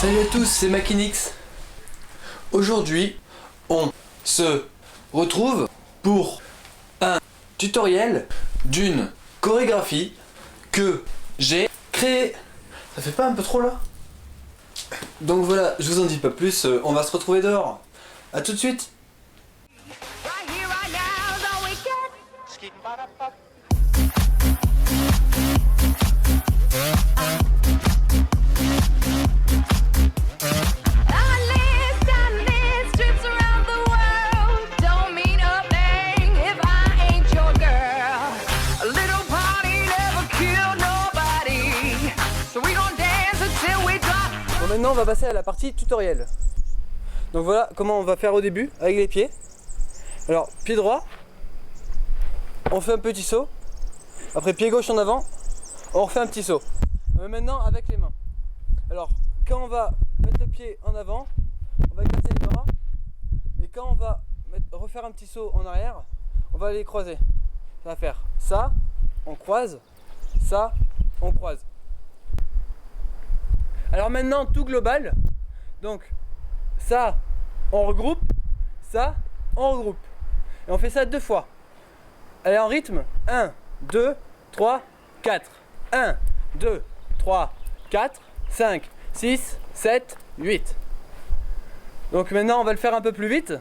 Salut à tous, c'est Makinix. Aujourd'hui, on se retrouve pour un tutoriel d'une chorégraphie que j'ai créée. Ça fait pas un peu trop là? Donc voilà, je vous en dis pas plus, on va se retrouver dehors. A tout de suite. Bon, maintenant on va passer à la partie tutoriel. Donc voilà comment on va faire au début avec les pieds. Alors pied droit, on fait un petit saut. Après pied gauche en avant, on refait un petit saut. Maintenant avec les mains. Alors quand on va mettre le pied en avant, on va écarter les bras. Et quand on va refaire un petit saut en arrière, on va les croiser. Ça va faire ça, on croise, ça, on croise. Alors maintenant tout global, donc ça on regroupe, ça on regroupe. Et on fait ça 2 fois. Allez en rythme, 1, 2, 3, 4. 1, 2, 3, 4, 5, 6, 7, 8. Donc maintenant on va le faire un peu plus vite.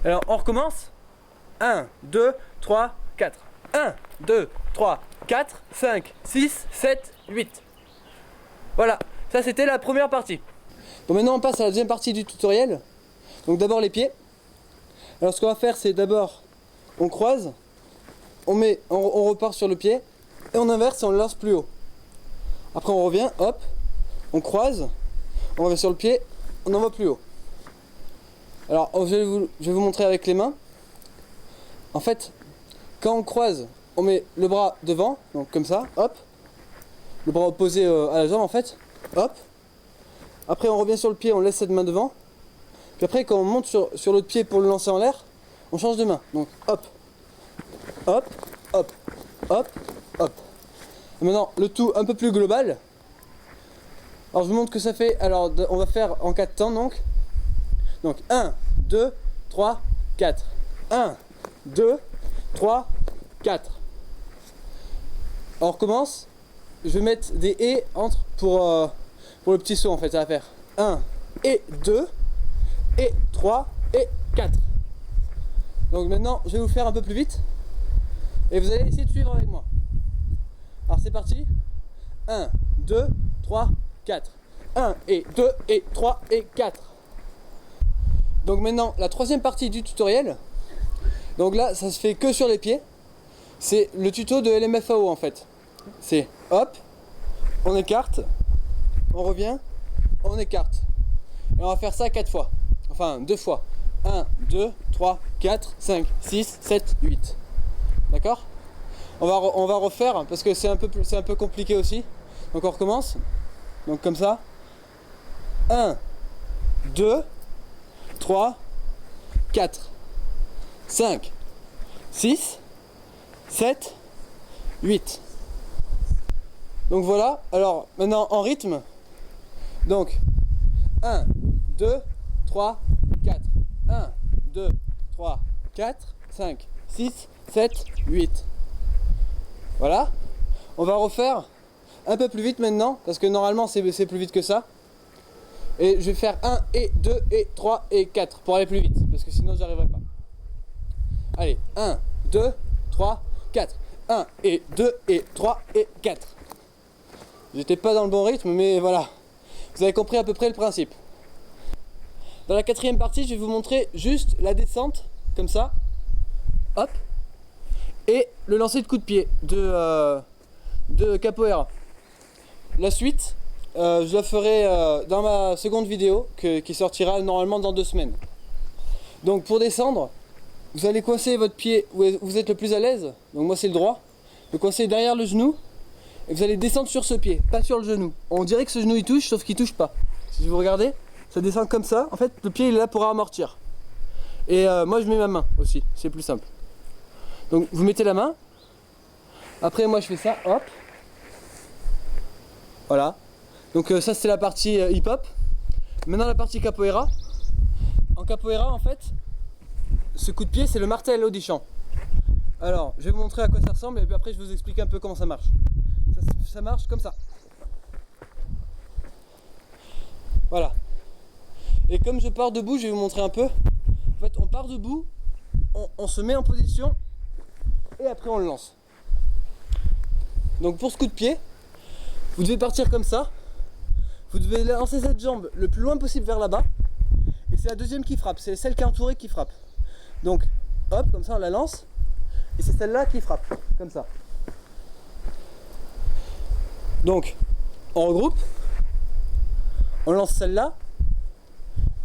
Alors on recommence. 1, 2, 3, 4. 1, 2, 3, 4, 5, 6, 7, 8. Voilà. Ça c'était la première partie. Bon, maintenant on passe à la deuxième partie du tutoriel. Donc d'abord les pieds. Alors ce qu'on va faire c'est d'abord on croise, on repart sur le pied et on inverse et on le lance plus haut. Après on revient, hop, on croise, on revient sur le pied, on envoie plus haut. Alors je vais vous montrer avec les mains. En fait, quand on croise, on met le bras devant, donc comme ça, hop, le bras opposé à la jambe en fait. Hop. Après on revient sur le pied, on laisse cette main devant. Puis après quand on monte sur l'autre pied pour le lancer en l'air, on change de main. Donc hop, hop, hop, hop, hop. Et maintenant le tout un peu plus global. Alors je vous montre que ça fait. Alors on va faire en 4 temps donc. Donc 1, 2, 3, 4. 1, 2, 3, 4. On recommence. Je vais mettre des et entre pour le petit saut en fait, ça va faire 1 et 2 et 3 et 4. Donc maintenant je vais vous faire un peu plus vite et vous allez essayer de suivre avec moi. Alors c'est parti. 1, 2, 3, 4. 1 et 2 et 3 et 4. Donc maintenant la troisième partie du tutoriel. Donc là ça se fait que sur les pieds. C'est le tuto de LMFAO en fait. C'est hop, on écarte, on revient, on écarte. Et on va faire ça 4 fois. Enfin 2 fois. 1, 2, 3, 4, 5, 6, 7, 8. D'accord ? On va refaire parce que c'est un peu compliqué aussi. Donc on recommence. Donc comme ça. 1, 2, 3, 4, 5, 6, 7, 8. Donc voilà, alors maintenant en rythme. Donc 1, 2, 3, 4. 1, 2, 3, 4, 5, 6, 7, 8. Voilà. On va refaire un peu plus vite maintenant, parce que normalement c'est plus vite que ça. Et je vais faire 1 et 2 et 3 et 4 pour aller plus vite, parce que sinon j'arriverai pas. Allez, 1, 2, 3, 4. 1 et 2 et 3 et 4. J'étais pas dans le bon rythme, mais voilà. Vous avez compris à peu près le principe. Dans la quatrième partie, je vais vous montrer juste la descente, comme ça. Hop. Et le lancer de coup de pied de capoeira. La suite, je la ferai dans ma seconde vidéo qui sortira normalement dans 2 semaines. Donc pour descendre, vous allez coincer votre pied où vous êtes le plus à l'aise. Donc moi c'est le droit. Le coincer derrière le genou. Et vous allez descendre sur ce pied, pas sur le genou. On dirait que ce genou il touche, sauf qu'il touche pas. Si vous regardez, ça descend comme ça. En fait, le pied il est là pour amortir. Et moi je mets ma main aussi, c'est plus simple. Donc vous mettez la main. Après moi je fais ça, hop. Voilà. Donc ça c'est la partie hip-hop. Maintenant la partie capoeira. En capoeira en fait, ce coup de pied c'est le martello du chant. Alors je vais vous montrer à quoi ça ressemble et puis après je vais vous expliquer un peu comment ça marche. Ça marche comme ça. Voilà. Et comme je pars debout, je vais vous montrer un peu. En fait on part debout, on se met en position et après on le lance. Donc pour ce coup de pied, vous devez partir comme ça. Vous devez lancer cette jambe le plus loin possible vers là-bas. Et c'est la deuxième qui frappe, c'est celle qui est entourée qui frappe. Donc hop, comme ça on la lance. Et c'est celle-là qui frappe, comme ça. Donc on regroupe. On lance celle-là.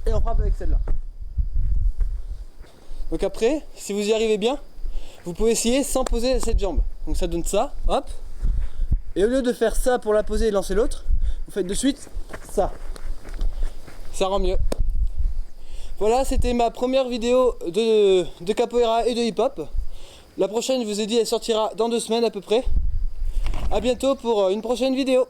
Et on frappe avec celle-là. Donc après, si vous y arrivez bien, vous pouvez essayer sans poser cette jambe. Donc ça donne ça, hop. Et au lieu de faire ça pour la poser et lancer l'autre, vous faites de suite ça. Ça rend mieux. Voilà, c'était ma première vidéo de capoeira et de hip-hop. La prochaine, je vous ai dit, elle sortira dans 2 semaines à peu près. A bientôt pour une prochaine vidéo.